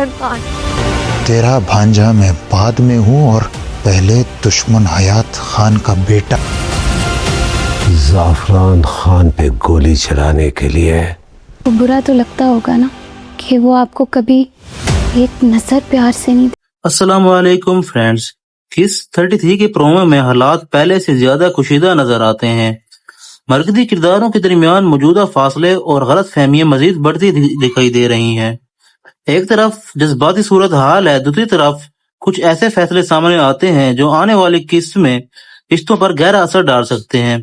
इमरान खान। तेरा भांजा मैं बाद में हूँ और पहले दुश्मन हयात खान का बेटा। जाफरान खान पे गोली चलाने के लिए तो बुरा तो लगता होगा ना कि वो आपको कभी एक नजर प्यार से नहीं। अस्सलाम वालेकुम फ्रेंड्स। किस 33 के प्रोमो में हालात पहले से ज्यादा कुशीदा नजर आते हैं। मरकजी किरदारों के दरमियान मौजूदा फासले और गलत फहमियाँ मजीद बढ़ती दिखाई दे रही हैं। एक तरफ जज्बाती सूरत हाल है, दूसरी तरफ कुछ ऐसे फैसले सामने आते हैं जो आने वाली किस्त में रिश्तों पर गहरा असर डाल सकते हैं।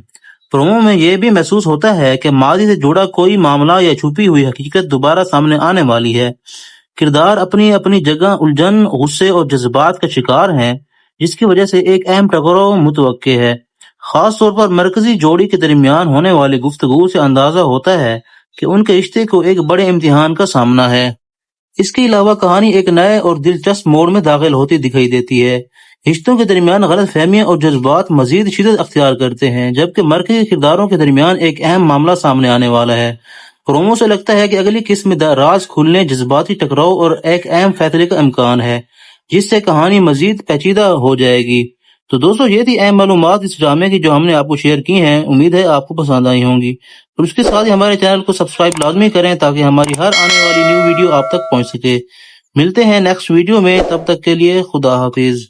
प्रोमो में यह भी महसूस होता है कि माजी से जुड़ा कोई मामला या छुपी हुई हकीकत दोबारा सामने आने वाली है। किरदार अपनी अपनी जगह उलझन, गुस्से और जज्बात का शिकार हैं, जिसकी वजह से एक अहम टकराव मुतवक्के है। खास तौर पर मरकजी जोड़ी के दरमियान होने वाली गुफ्तगू से अंदाजा होता है कि उनके रिश्ते को एक बड़े इम्तिहान का सामना है। इसके अलावा कहानी एक नए और दिलचस्प मोड़ में दाखिल होती दिखाई देती है। रिश्तों के दरमियान गलत फहमियाँ और जज्बात मजीद शिदत अख्तियार करते हैं, जबकि मरकजी किरदारों के दरमियान एक अहम मामला सामने आने वाला है। प्रोमो से लगता है कि अगली किस्त में राज खुलने, जज्बाती टकराव और एक अहम फैसले का इम्कान है, जिससे कहानी मजीद पेचीदा हो जाएगी। तो दोस्तों, ये थी अहम मालूमात इस ड्रामे की जो हमने आपको शेयर की हैं। उम्मीद है आपको पसंद आई होंगी। और उसके साथ ही हमारे चैनल को सब्सक्राइब लाजमी करें ताकि हमारी हर आने वाली न्यू वीडियो आप तक पहुंच सके। मिलते हैं नेक्स्ट वीडियो में, तब तक के लिए खुदा हाफिज।